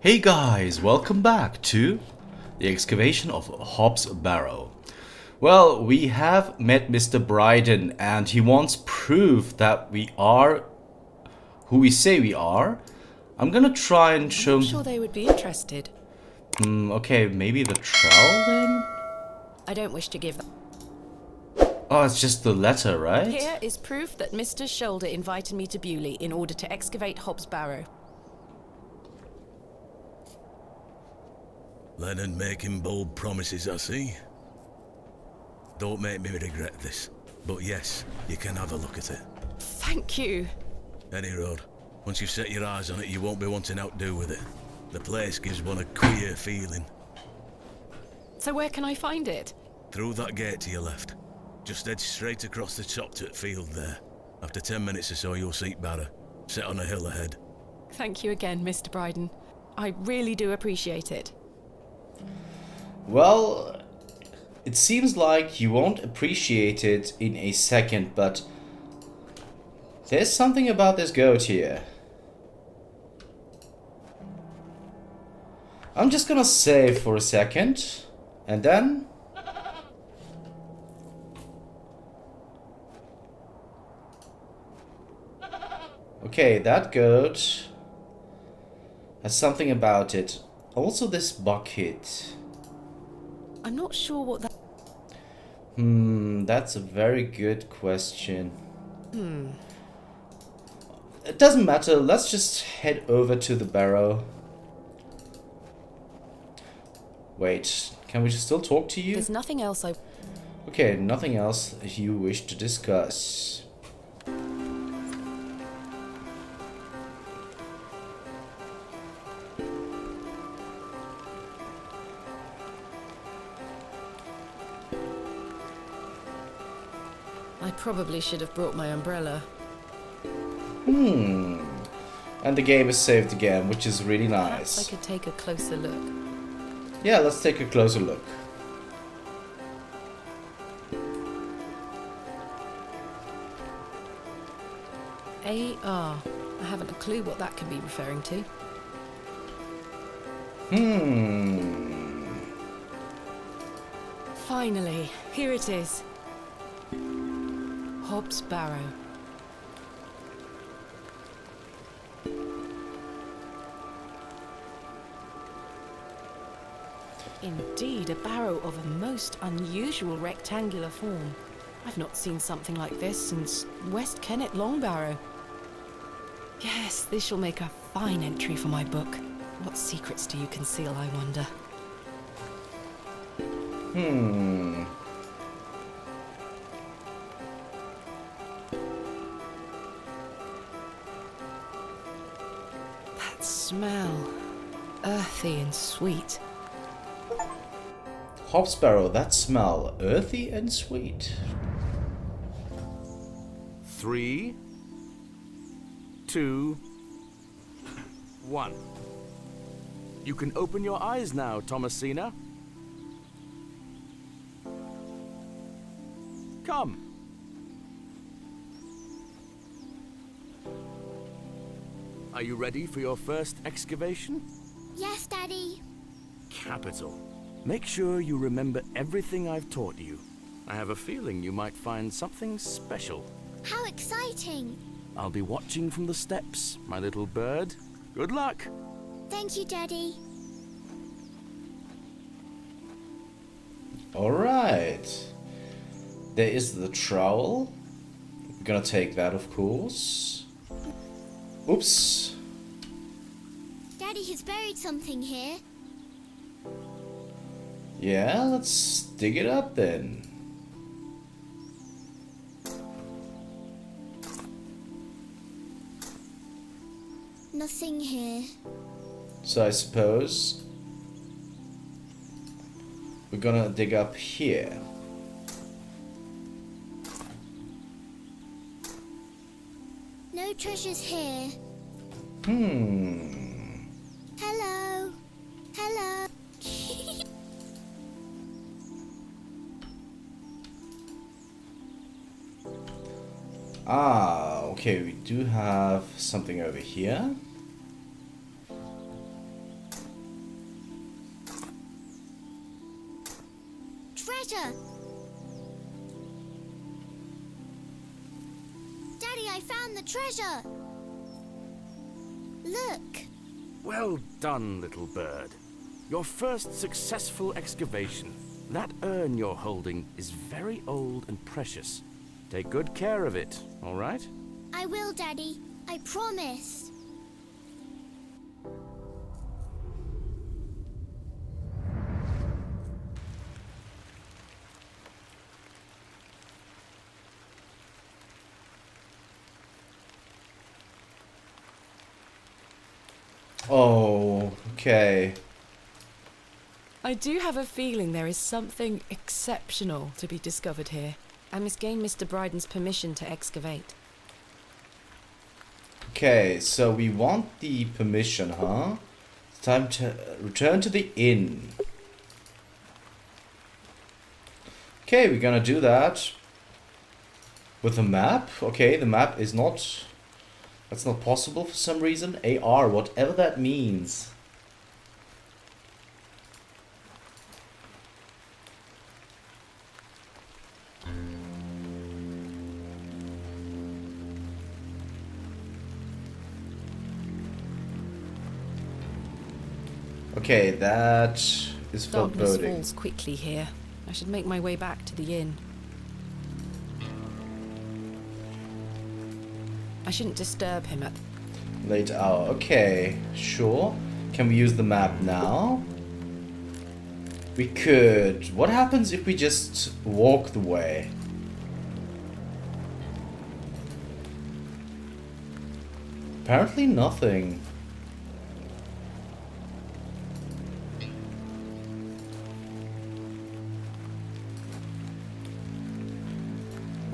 Hey guys, welcome back to the excavation of Hob's Barrow. Well, we have met Mr. Bridon and he wants proof that we are who we say we are. I'm gonna try and show I'm sure they would be interested. Okay, maybe the trowel then? I don't wish to give. Oh, it's just the letter, right? Here is proof that Mr. Shoulder invited me to Bewlay in order to excavate Hob's Barrow. Leonard making bold promises, I see. Don't make me regret this. But yes, you can have a look at it. Thank you. Any road. Once you've set your eyes on it, you won't be wanting to outdo with it. The place gives one a queer feeling. So where can I find it? Through that gate to your left. Just head straight across the top to the field there. After 10 minutes or so, you'll see Barrow, set on a hill ahead. Thank you again, Mr. Bridon. I really do appreciate it. Well, it seems like you won't appreciate it in a second, but there's something about this goat here. I'm just gonna save for a second, and then... Okay, that goat has something about it. Also this bucket. I'm not sure what that... That's a very good question. It doesn't matter, let's just head over to the barrow. Wait, can we still talk to you? There's nothing else I... Okay, nothing else you wish to discuss. I probably should have brought my umbrella. And the game is saved again, which is really Perhaps I nice. could take a closer look. Yeah, let's take a closer look. AR. I haven't a clue what that could be referring to. Finally, here it is. Hob's Barrow. Indeed, a barrow of a most unusual rectangular form. I've not seen something like this since West Kennet Longbarrow. Yes, this shall make a fine entry for my book. What secrets do you conceal, I wonder? That smell. Earthy and sweet. Hob's Barrow, that smell, earthy and sweet. 3, 2, 1. You can open your eyes now, Thomasina. Come. Are you ready for your first excavation? Yes, Daddy. Capital. Make sure you remember everything I've taught you. I have a feeling you might find something special. How exciting. I'll be watching from the steps, my little bird. Good luck. Thank you, Daddy. Alright. There is the trowel. We're gonna take that, of course. Oops. Daddy has buried something here. Yeah, let's dig it up then. Nothing here. So I suppose we're gonna dig up here. No treasures here. Hello. Hello. Ah, okay, we do have something over here. treasure! Daddy, I found the treasure! Look! Well done, little bird. Your first successful excavation. That urn you're holding is very old and precious. Take good care of it, all right? I will, Daddy. I promise. Oh, okay. I do have a feeling there is something exceptional to be discovered here. I must gain Mr Bridon's permission to excavate. Okay, so we want the permission, huh? It's time to return to the inn. Okay, we're gonna do that with a map. Okay, the map is not... That's not possible for some reason. AR, whatever that means. Okay, that is Darkness foreboding. falls quickly here. I should make my way back to the inn. I shouldn't disturb him at... Late hour. Okay, sure. Can we use the map now? We could. What happens if we just walk the way? Apparently nothing.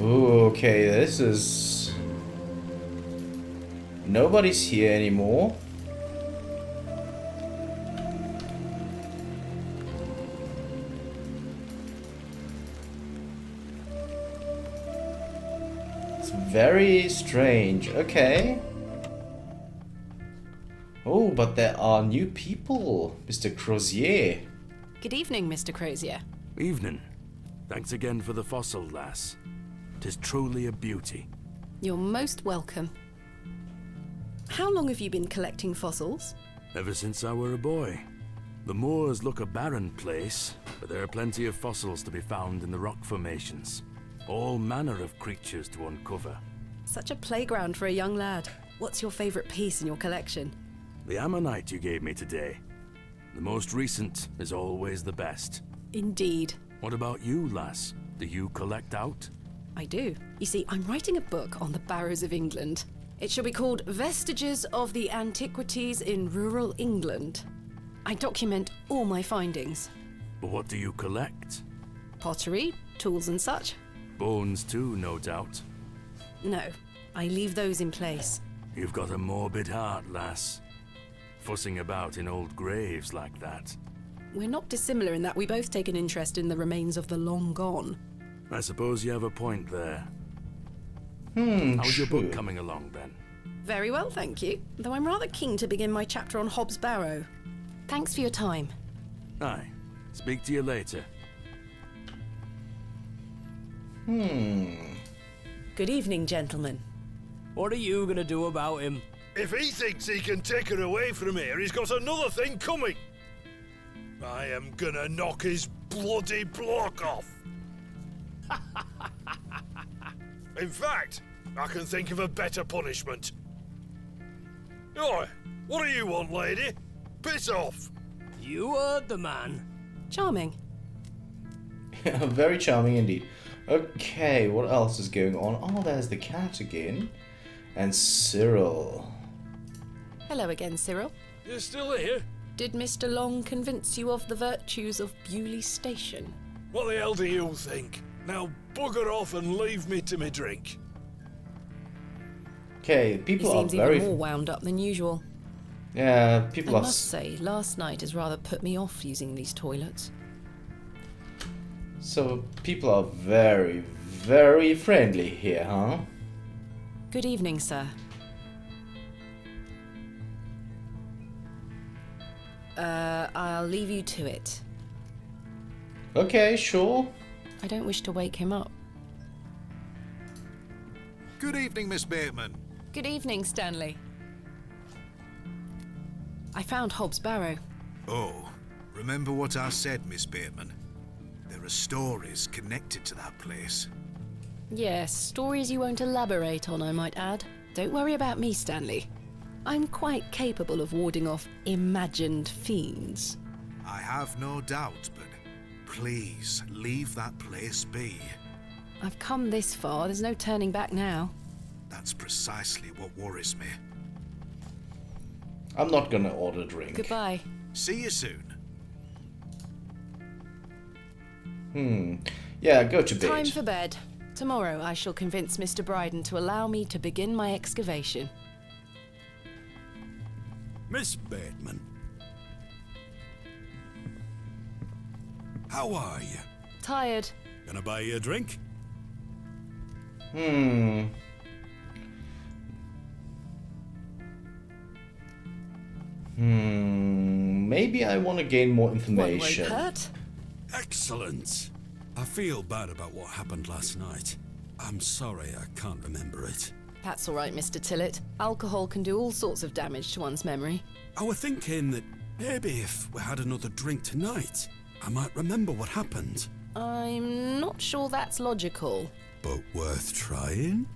Ooh, okay, this is... Nobody's here anymore. It's very strange. Okay. Oh, but there are new people. Mr. Crozier. Good evening, Mr Crozier. Evening. Thanks again for the fossil, lass. 'Tis truly a beauty. You're most welcome. How long have you been collecting fossils? Ever since I were a boy. The moors look a barren place, but there are plenty of fossils to be found in the rock formations. All manner of creatures to uncover. Such a playground for a young lad. What's your favourite piece in your collection? The ammonite you gave me today. The most recent is always the best. Indeed. What about you, lass? Do you collect out? I do. You see, I'm writing a book on the Barrows of England. It shall be called Vestiges of the Antiquities in Rural England. I document all my findings. But what do you collect? Pottery, tools and such. Bones too, no doubt. No, I leave those in place. You've got a morbid heart, lass. Fussing about in old graves like that. We're not dissimilar in that we both take an interest in the remains of the long gone. I suppose you have a point there. How's your book coming along, then? Very well, thank you. Though I'm rather keen to begin my chapter on Hobbs Barrow. Thanks for your time. Aye. Speak to you later. Good evening, gentlemen. What are you gonna do about him? If he thinks he can take her away from here, he's got another thing coming. I am gonna knock his bloody block off. In fact, I can think of a better punishment. Oi, what do you want, lady? Piss off. You heard the man. Charming. Very charming indeed. Okay, what else is going on? Oh, there's the cat again. And Cyril. Hello again, Cyril. You're still here? Did Mr. Long convince you of the virtues of Bewlay Station? What the hell do you think? Now bugger off and leave me to me drink. Okay, He people are seems very... even more wound up than usual. Yeah, people I are... must say, last night has rather put me off using these toilets. So, people are very, very friendly here, huh? Good evening, sir. I'll leave you to it. Okay, sure. I don't wish to wake him up. Good evening, Miss Bateman. Good evening, Stanley. I found Hobbs Barrow. Oh, remember what I said, Miss Bateman? There are stories connected to that place. Yes, stories you won't elaborate on, I might add. Don't worry about me, Stanley. I'm quite capable of warding off imagined fiends. I have no doubt, but please leave that place be. I've come this far, there's no turning back now. That's precisely what worries me. I'm not gonna order a drink. Goodbye. See you soon. Yeah, go to bed. Time for bed. Tomorrow I shall convince Mr Bridon to allow me to begin my excavation. Miss Bateman. How are you? Tired. Gonna buy you a drink? Maybe I want to gain more One won't information. hurt. Excellent. I feel bad about what happened last night. I'm sorry I can't remember it. That's all right, Mr Tillett. Alcohol can do all sorts of damage to one's memory. I was thinking that maybe if we had another drink tonight, I might remember what happened. I'm not sure that's logical. But worth trying?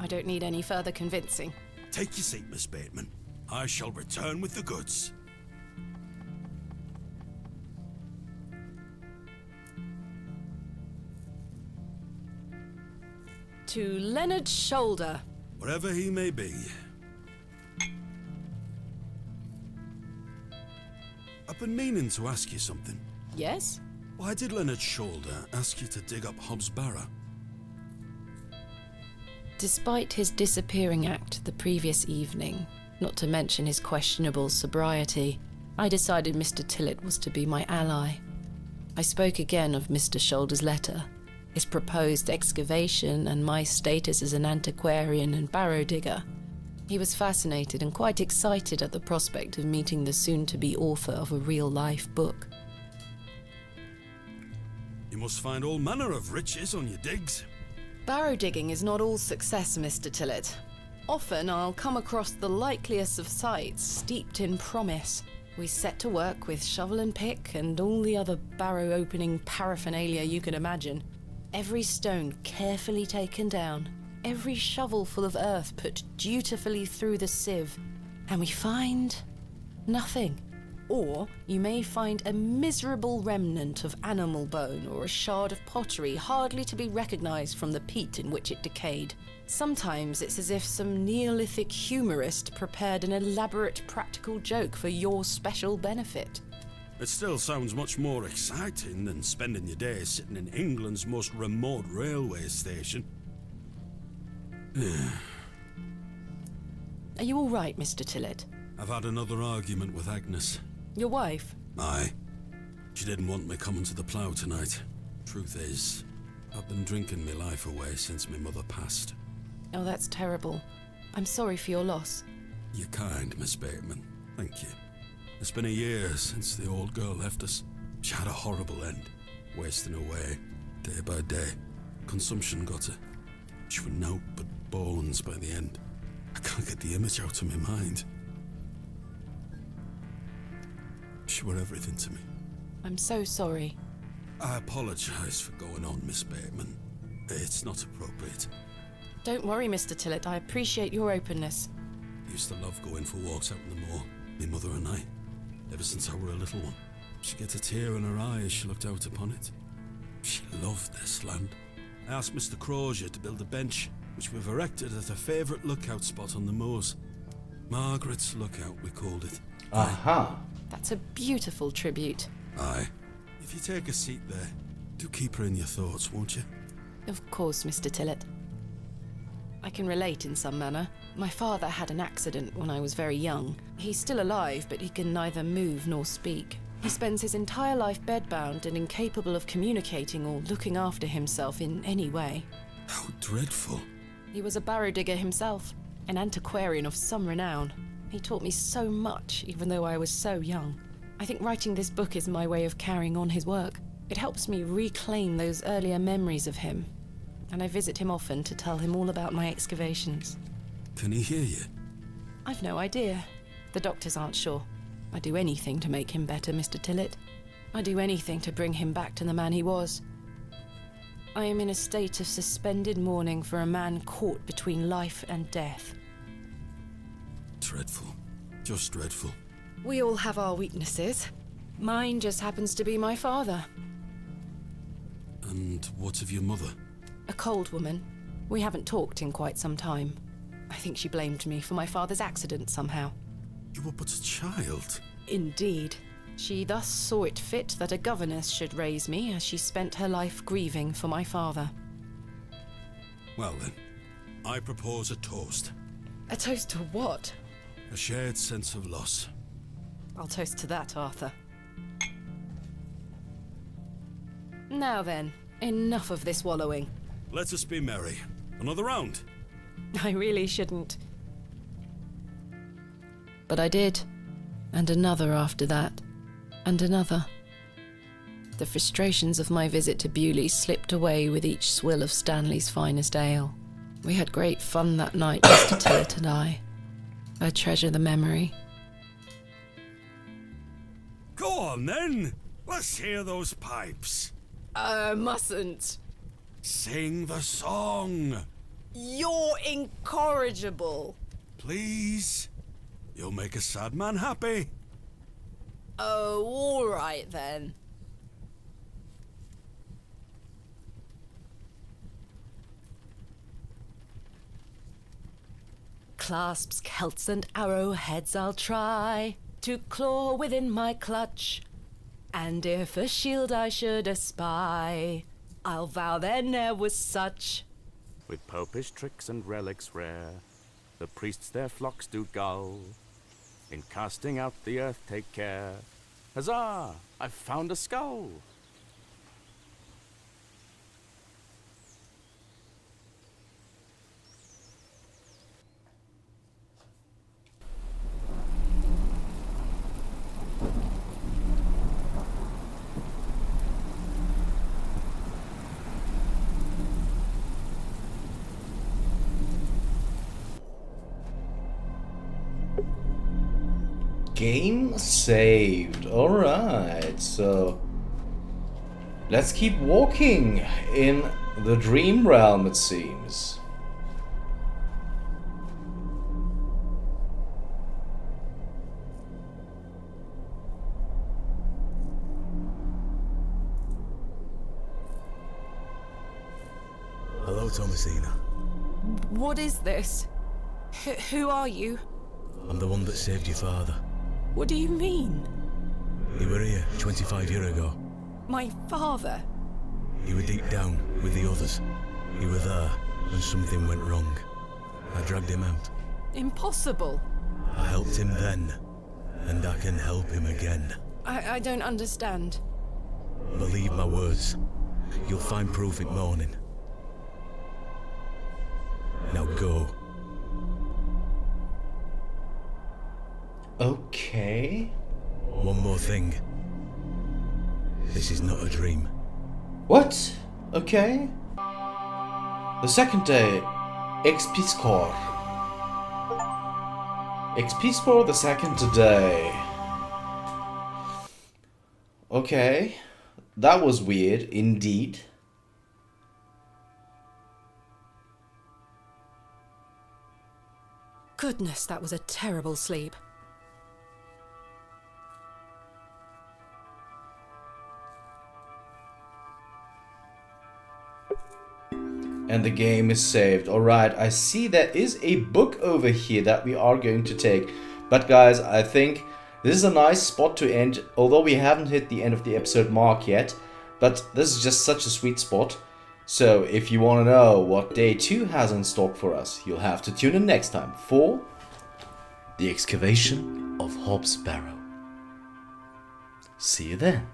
I don't need any further convincing. Take your seat, Miss Bateman. I shall return with the goods. To Leonard's shoulder. Wherever he may be. I've been meaning to ask you something. Yes? Why did Leonard Shoulder ask you to dig up Hobbs Barrow? Despite his disappearing act the previous evening, not to mention his questionable sobriety, I decided Mr Tillett was to be my ally. I spoke again of Mr Shoulder's letter, his proposed excavation, and my status as an antiquarian and barrow digger. He was fascinated and quite excited at the prospect of meeting the soon-to-be author of a real-life book. You must find all manner of riches on your digs. Barrow digging is not all success, Mr Tillett. Often I'll come across the likeliest of sites steeped in promise. We set to work with shovel and pick and all the other barrow opening paraphernalia you can imagine. Every stone carefully taken down, every shovel full of earth put dutifully through the sieve, and we find nothing. Or you may find a miserable remnant of animal bone or a shard of pottery hardly to be recognized from the peat in which it decayed. Sometimes it's as if some Neolithic humorist prepared an elaborate practical joke for your special benefit. It still sounds much more exciting than spending your days sitting in England's most remote railway station. Are you all right, Mr Tillett? I've had another argument with Agnes. Your wife? Aye. She didn't want me coming to the plough tonight. Truth is, I've been drinking my life away since my mother passed. Oh, that's terrible. I'm sorry for your loss. You're kind, Miss Bateman. Thank you. It's been a year since the old girl left us. She had a horrible end, wasting away, day by day. Consumption got her. She was naught but bones by the end. I can't get the image out of my mind. She were everything to me. I'm so sorry. I apologise for going on, Miss Bateman. It's not appropriate. Don't worry, Mr Tillett. I appreciate your openness. I used to love going for walks out in the moor, my mother and I, ever since I were a little one. She'd get a tear in her eye as she looked out upon it. She loved this land. I asked Mr Crozier to build a bench, which we've erected at a favourite lookout spot on the moors. Margaret's Lookout, we called it. Aha. That's a beautiful tribute. Aye. If you take a seat there, do keep her in your thoughts, won't you? Of course, Mr Tillett. I can relate in some manner. My father had an accident when I was very young. He's still alive, but he can neither move nor speak. He spends his entire life bedbound and incapable of communicating or looking after himself in any way. How dreadful. He was a barrow digger himself, an antiquarian of some renown. He taught me so much, even though I was so young. I think writing this book is my way of carrying on his work. It helps me reclaim those earlier memories of him, and I visit him often to tell him all about my excavations. Can he hear you? I've no idea. The doctors aren't sure. I'd do anything to make him better, Mr. Tillett. I'd do anything to bring him back to the man he was. I am in a state of suspended mourning for a man caught between life and death. Dreadful. Just dreadful. We all have our weaknesses. Mine just happens to be my father. And what of your mother? A cold woman. We haven't talked in quite some time. I think she blamed me for my father's accident somehow. You were but a child. Indeed. She thus saw it fit that a governess should raise me as she spent her life grieving for my father. Well then, I propose a toast. A toast to what? A shared sense of loss. I'll toast to that, Arthur. Now then, enough of this wallowing. Let us be merry. Another round. I really shouldn't. But I did. And another after that. And another. The frustrations of my visit to Bewlay slipped away with each swill of Stanley's finest ale. We had great fun that night, Mr. Tillett and I. I treasure the memory. Go on then. Let's hear those pipes. Mustn't. Sing the song. You're incorrigible. Please. You'll make a sad man happy. Oh, all right then. Clasps, celts and arrowheads I'll try to claw within my clutch, and if a shield I should espy, I'll vow there ne'er was such. With popish tricks and relics rare, the priests their flocks do gull. In casting out the earth take care. Huzzah! I've found a skull! Game saved. Alright, so let's keep walking in the dream realm, it seems. Hello, Thomasina. What is this? Who are you? I'm the one that saved your father. What do you mean? You were here 25 years ago. My father? You were deep down with the others. You were there, and something went wrong. I dragged him out. Impossible. I helped him then, and I can help him again. I don't understand. Believe my words. You'll find proof in morning. Now go. Okay. One more thing. This is not a dream. What? Okay. The second day. XP score. XP score the second day. Okay. That was weird indeed. Goodness, that was a terrible sleep. And the game is saved. Alright, I see there is a book over here that we are going to take. But guys, I think this is a nice spot to end. Although we haven't hit the end of the episode mark yet. But this is just such a sweet spot. So if you want to know what day 2 has in stock for us, you'll have to tune in next time for the Excavation of Hob's Barrow. See you then.